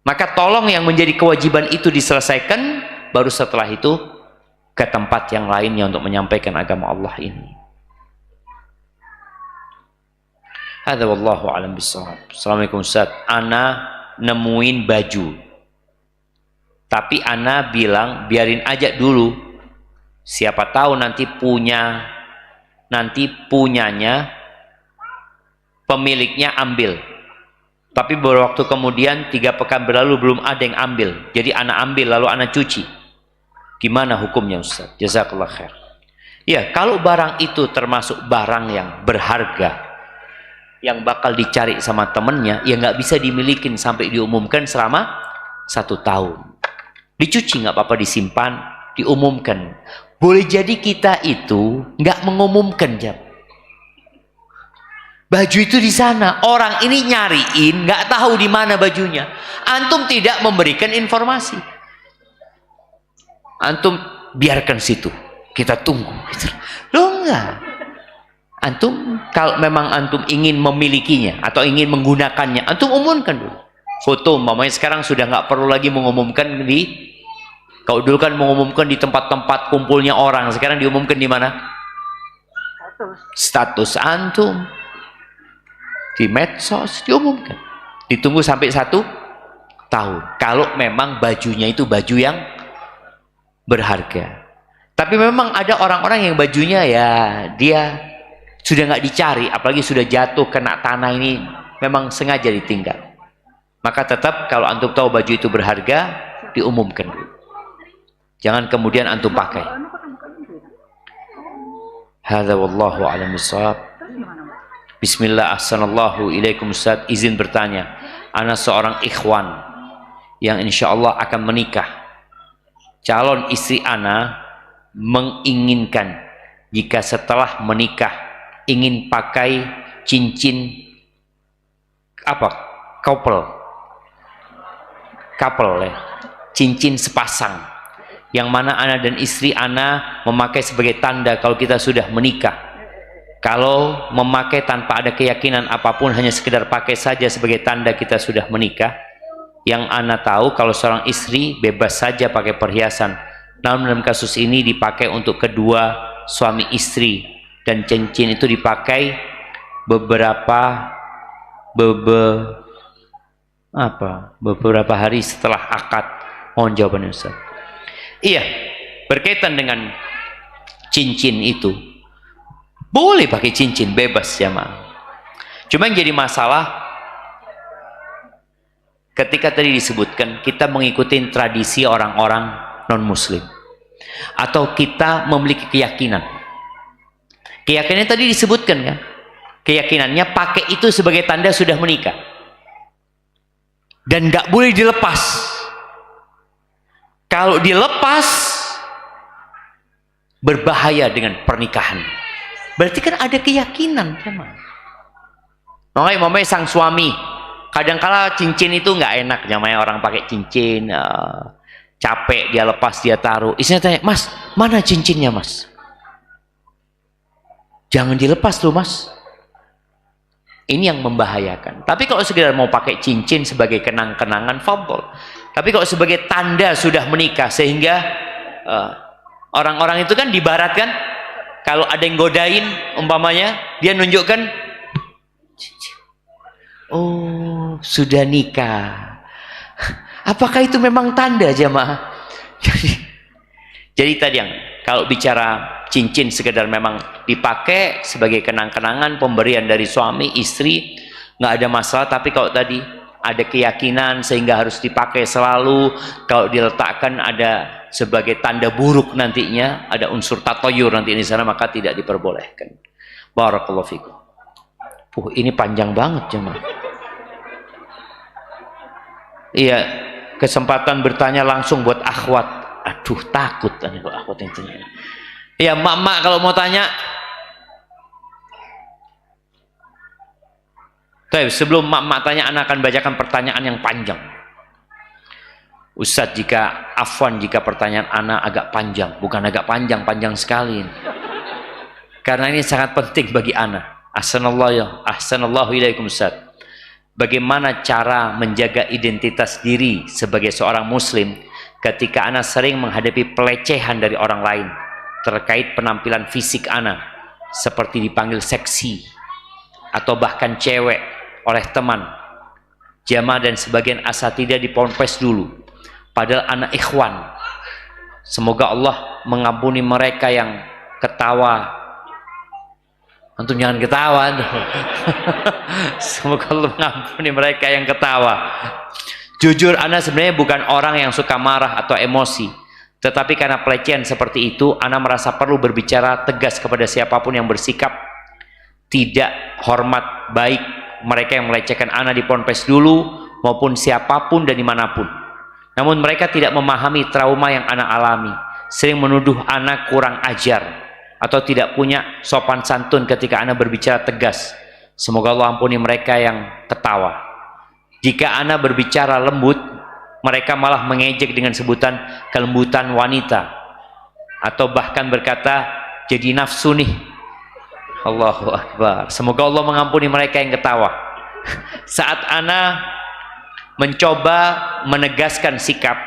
A: Maka tolong yang menjadi kewajiban itu diselesaikan, baru setelah itu ke tempat yang lainnya untuk menyampaikan agama Allah ini. Hadza wallahu a'lam bissawab. Assalamualaikum Ustaz. Ana nemuin baju. Tapi ana bilang biarin aja dulu. Siapa tahu nanti punyanya pemiliknya ambil. Tapi beberapa waktu kemudian 3 pekan berlalu belum ada yang ambil. Jadi ana ambil lalu ana cuci. Gimana hukumnya Ustaz? Jazakallah khair. Ya, kalau barang itu termasuk barang yang berharga, yang bakal dicari sama temennya, ya nggak bisa dimilikin sampai diumumkan selama 1 tahun. Dicuci nggak apa-apa, disimpan, diumumkan. Boleh jadi kita itu nggak mengumumkan jam. Baju itu di sana, orang ini nyariin, nggak tahu di mana bajunya. Antum tidak memberikan informasi. Antum biarkan situ, kita tunggu. Loh enggak. Antum kalau memang antum ingin memilikinya atau ingin menggunakannya, antum umumkan dulu. Foto, mamanya sekarang sudah nggak perlu lagi mengumumkan di. Kalau dulu kan mengumumkan di tempat-tempat kumpulnya orang, sekarang diumumkan di mana? Status antum di medsos diumumkan. Ditunggu sampai 1 tahun. Kalau memang bajunya itu baju yang berharga. Tapi memang ada orang-orang yang bajunya ya dia sudah nggak dicari, apalagi sudah jatuh kena tanah ini, memang sengaja ditinggal. Maka tetap kalau antum tahu baju itu berharga, diumumkan dulu. Jangan kemudian antum pakai. Hadza wallahu a'lam bishawab. Bismillah, ahsanallahu ilaikum Ustaz. Izin bertanya, ana seorang ikhwan yang insya Allah akan menikah. Calon istri ana menginginkan jika setelah menikah ingin pakai cincin apa? Couple ya. Cincin sepasang. Yang mana ana dan istri ana memakai sebagai tanda kalau kita sudah menikah. Kalau memakai tanpa ada keyakinan apapun, hanya sekedar pakai saja sebagai tanda kita sudah menikah. Yang ana tahu kalau seorang istri bebas saja pakai perhiasan. Namun dalam kasus ini dipakai untuk kedua suami istri, dan cincin itu dipakai beberapa hari setelah akad. Mohon jawabannya Ustaz. Iya, berkaitan dengan cincin itu, boleh pakai cincin bebas jamaah. Cuma yang jadi masalah ketika tadi disebutkan kita mengikuti tradisi orang-orang non-muslim, atau kita memiliki keyakinan. Keyakinannya tadi disebutkan kan, keyakinannya pakai itu sebagai tanda sudah menikah dan nggak boleh dilepas. Kalau dilepas berbahaya dengan pernikahan. Berarti kan ada keyakinan teman. Makanya sang suami kadangkala cincin itu nggak enak, namanya orang pakai cincin, capek dia lepas, dia taruh. Istrinya tanya, "Mas, mana cincinnya Mas?" Jangan dilepas tuh Mas. Ini yang membahayakan. Tapi kalau sekedar mau pakai cincin sebagai kenang-kenangan, fadhol. Tapi kalau sebagai tanda sudah menikah, sehingga orang-orang itu kan dibaratkan kalau ada yang godain umpamanya, dia nunjukkan, oh sudah nikah. Apakah itu memang tanda jamaah? Jadi tadi yang kalau bicara cincin sekedar memang dipakai sebagai kenang-kenangan pemberian dari suami istri, nggak ada masalah. Tapi kalau tadi ada keyakinan sehingga harus dipakai selalu, kalau diletakkan ada sebagai tanda buruk nantinya, ada unsur tatoyur nanti di sana, maka tidak diperbolehkan. Barakallahu fikum. Ini panjang banget jemaah. Iya, kesempatan bertanya langsung buat akhwat. Aduh, takut tanya buat akhwat yang tanya. Iya, mak kalau mau tanya. Tapi sebelum mak tanya, anak akan bacakan pertanyaan yang panjang. Ustadz, jika pertanyaan anak agak panjang, bukan agak panjang, panjang sekali. Karena ini sangat penting bagi anak. Ahsanallahu ilaikum Ustadz. Bagaimana cara menjaga identitas diri sebagai seorang muslim ketika anak sering menghadapi pelecehan dari orang lain terkait penampilan fisik anak, seperti dipanggil seksi atau bahkan cewek oleh teman, jamaah dan sebagian asatidah di ponpes dulu, padahal anak ikhwan. Semoga Allah mengampuni mereka yang ketawa. Antum jangan ketawa. Semoga Allah mengampuni mereka yang ketawa. Jujur, ana sebenarnya bukan orang yang suka marah atau emosi, tetapi karena pelecehan seperti itu, ana merasa perlu berbicara tegas kepada siapapun yang bersikap tidak hormat, baik mereka yang melecehkan ana di ponpes dulu maupun siapapun dan dimanapun. Namun mereka tidak memahami trauma yang ana alami, sering menuduh ana kurang ajar atau tidak punya sopan santun ketika ana berbicara tegas. Semoga Allah ampuni mereka yang ketawa. Jika ana berbicara lembut, mereka malah mengejek dengan sebutan kelembutan wanita, atau bahkan berkata jadi nafsu nih. Allahu Akbar. Semoga Allah mengampuni mereka yang ketawa. Saat ana mencoba menegaskan sikap,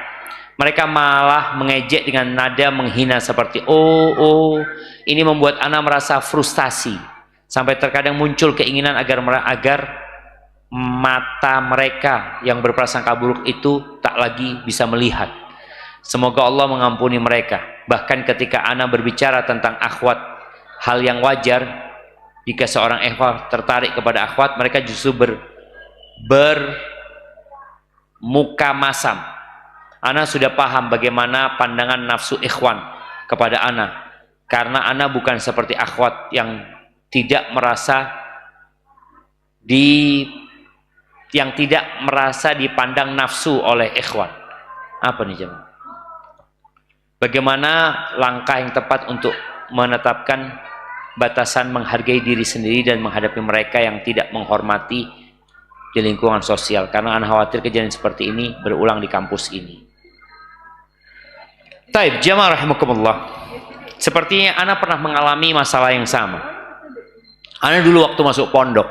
A: mereka malah mengejek dengan nada menghina seperti oh. Ini membuat ana merasa frustasi, sampai terkadang muncul keinginan agar mata mereka yang berprasangka buruk itu tak lagi bisa melihat. Semoga Allah mengampuni mereka. Bahkan ketika ana berbicara tentang akhwat, hal yang wajar jika seorang ikhwah tertarik kepada akhwat, mereka justru bermuka masam. Ana sudah paham bagaimana pandangan nafsu ikhwan kepada ana, karena ana bukan seperti akhwat yang tidak merasa dipandang nafsu oleh ikhwan. Apa nih jemaah? Bagaimana langkah yang tepat untuk menetapkan batasan menghargai diri sendiri dan menghadapi mereka yang tidak menghormati di lingkungan sosial, karena ana khawatir kejadian seperti ini berulang di kampus ini. Taib, jamaah rahimakumullah. Sepertinya ana pernah mengalami masalah yang sama. Ana dulu waktu masuk pondok,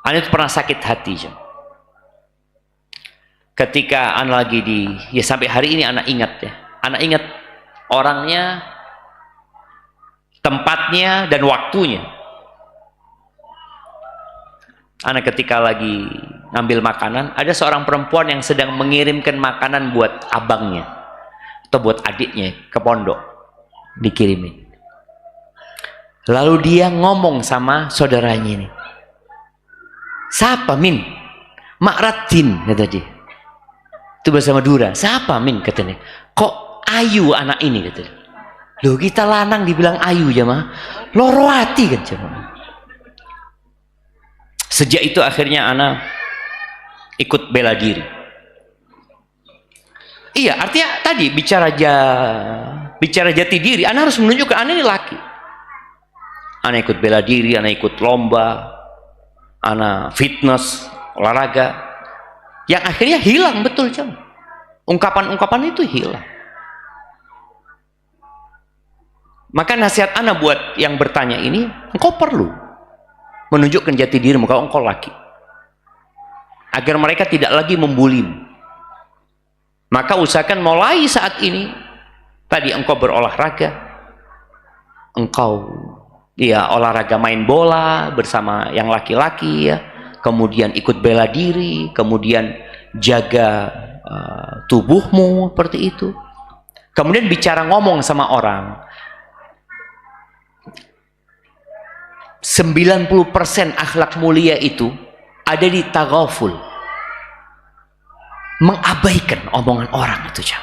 A: ana itu pernah sakit hati. Ketika ana lagi ya sampai hari ini ana ingat ya. Ana ingat orangnya, tempatnya, dan waktunya. Ana ketika lagi ngambil makanan, ada seorang perempuan yang sedang mengirimkan makanan buat abangnya atau buat adiknya ke pondok, dikirimin. Lalu dia ngomong sama saudaranya ini, "Siapa Min?" "Mak Ratin," kata dia. Itu bahasa Madura. "Siapa Min?" katanya. "Kok ayu anak ini?" katanya. Loh, kita lanang dibilang ayu jamaah, loro hati kan jamaah. Sejak itu akhirnya ana ikut bela diri. Iya, artinya tadi bicara jati diri, ana harus menunjukkan ana ini laki. Ana ikut bela diri, ana ikut lomba, ana fitness, olahraga, yang akhirnya hilang betul jam. Ungkapan-ungkapan itu hilang. Maka nasihat ana buat yang bertanya ini, engkau perlu menunjukkan jati dirimu kalau engkau laki, agar mereka tidak lagi membulimu. Maka usahakan mulai saat ini, tadi engkau berolahraga, engkau ya olahraga main bola bersama yang laki-laki ya, kemudian ikut bela diri, kemudian jaga tubuhmu seperti itu, kemudian bicara ngomong sama orang. 90% akhlak mulia itu ada di taghaful, mengabaikan omongan orang itu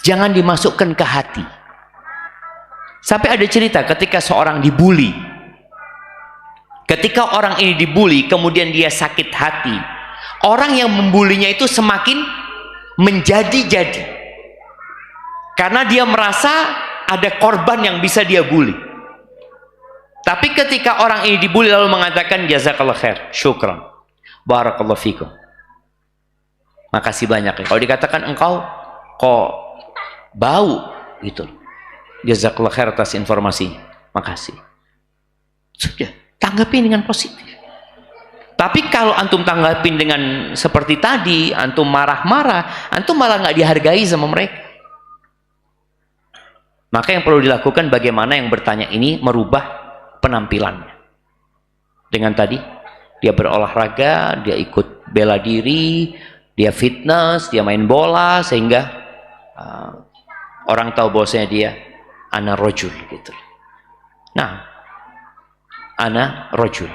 A: jangan dimasukkan ke hati. Sampai ada cerita ketika seorang dibuli, ketika orang ini dibuli kemudian dia sakit hati, orang yang membulinya itu semakin menjadi-jadi karena dia merasa ada korban yang bisa dia bully. Tapi ketika orang ini dibuli lalu mengatakan jazakallah khair, syukran, barakallahu fikum, makasih banyak ya. Kalau dikatakan engkau kok bau gitu, jazakallah khair atas informasi, makasih, sudah tanggapin dengan positif. Tapi kalau antum tanggapin dengan seperti tadi, antum marah-marah, antum malah nggak dihargai sama mereka. Maka yang perlu dilakukan, bagaimana yang bertanya ini merubah penampilannya. Dengan tadi dia berolahraga, dia ikut bela diri, dia fitness, dia main bola, sehingga orang tahu bahwasanya dia ana rojul gitu. Nah, ana rojul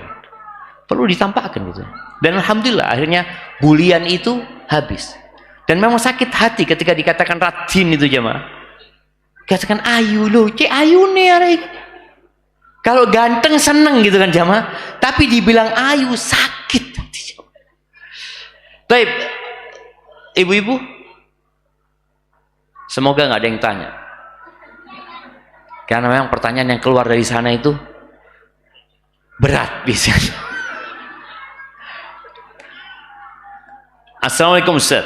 A: perlu ditampakkan gitu. Dan alhamdulillah akhirnya bulian itu habis. Dan memang sakit hati ketika dikatakan Ratin itu jemaah. Katakan ayu loh, cek ayu nih. Kalau ganteng seneng gitu kan jamaah, tapi dibilang ayu sakit. Baik, ibu-ibu, semoga nggak ada yang tanya, karena memang pertanyaan yang keluar dari sana itu berat biasanya. Assalamualaikum Ustaz.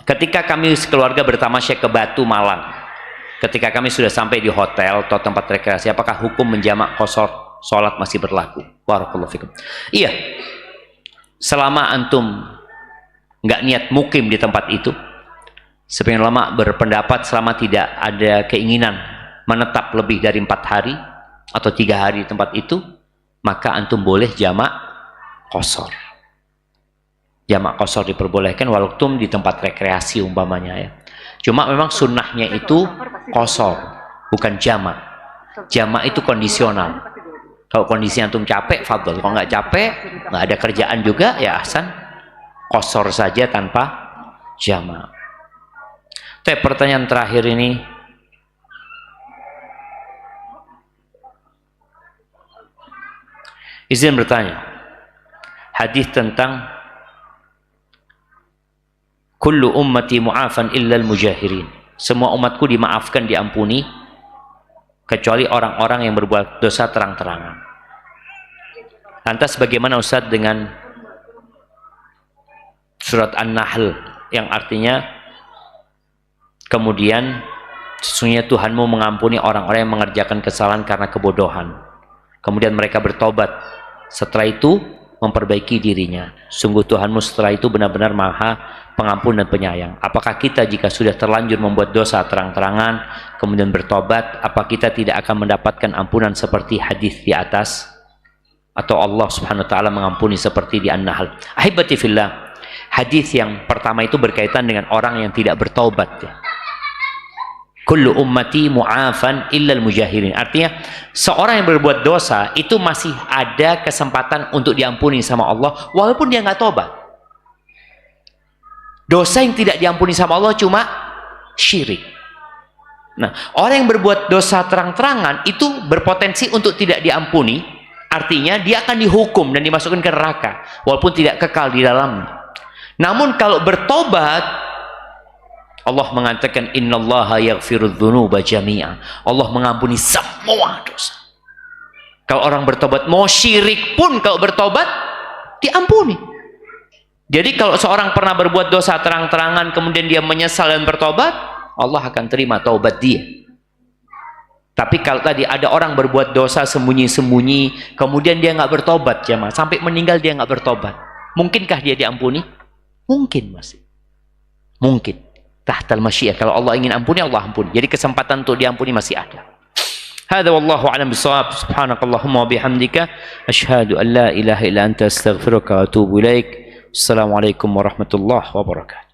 A: Ketika kami sekeluarga bertamasya ke Batu Malang, ketika kami sudah sampai di hotel atau tempat rekreasi, apakah hukum menjamak qashar sholat masih berlaku? Barakallahu fikum. Iya, selama antum nggak niat mukim di tempat itu, sebagian ulama berpendapat selama tidak ada keinginan menetap lebih dari 4 hari atau 3 hari di tempat itu, maka antum boleh jamak qashar. Jamak qashar diperbolehkan walaupun di tempat rekreasi umpamanya ya. Cuma memang sunnahnya itu qashar, bukan jamak. Jamak itu kondisional. Kalau kondisi antum capek, fadhol. Kalau nggak capek, nggak ada kerjaan juga, ya ahsan, qashar saja tanpa jamak. Pertanyaan terakhir ini, izin bertanya, hadis tentang Kullu ummati mu'afan illal mujahirin. Semua umatku dimaafkan, diampuni, kecuali orang-orang yang berbuat dosa terang-terangan. Lantas bagaimana Ustaz dengan surat An-Nahl yang artinya kemudian sesungguhnya Tuhanmu mengampuni orang-orang yang mengerjakan kesalahan karena kebodohan, kemudian mereka bertobat, setelah itu memperbaiki dirinya. Sungguh Tuhanmu setelah itu benar-benar maha pengampun dan penyayang. Apakah kita jika sudah terlanjur membuat dosa terang-terangan kemudian bertobat, apa kita tidak akan mendapatkan ampunan seperti hadis di atas? Atau Allah subhanahu wa ta'ala mengampuni seperti di An-Nahl? Ahibati fillah, hadis yang pertama itu berkaitan dengan orang yang tidak bertaubat, ya. Kullu ummati mu'afan illal mujahirin. Artinya seorang yang berbuat dosa itu masih ada kesempatan untuk diampuni sama Allah walaupun dia nggak tobat. Dosa yang tidak diampuni sama Allah cuma syirik. Nah, orang yang berbuat dosa terang-terangan itu berpotensi untuk tidak diampuni. Artinya dia akan dihukum dan dimasukkan ke neraka walaupun tidak kekal di dalamnya. Namun kalau bertobat, Allah mengatakan innallaha yaghfirudz dzunuba jami'a. Allah mengampuni semua dosa. Kalau orang bertobat, mau syirik pun kalau bertobat diampuni. Jadi kalau seorang pernah berbuat dosa terang-terangan kemudian dia menyesal dan bertobat, Allah akan terima taubat dia. Tapi kalau tadi ada orang berbuat dosa sembunyi-sembunyi kemudian dia nggak bertobat, jemaah, sampai meninggal dia nggak bertobat, mungkinkah dia diampuni? Mungkin masih. Mungkin. Tahtal masyiah, kalau Allah ingin ampuni, Allah ampuni. Jadi kesempatan untuk diampuni masih ada. Hadza wallahu a'lam bissawab. Subhanakallahumma wa bihamdika asyhadu an la ilaha illa anta astaghfiruka wa atubu ilaik. Assalamualaikum warahmatullahi wabarakatuh.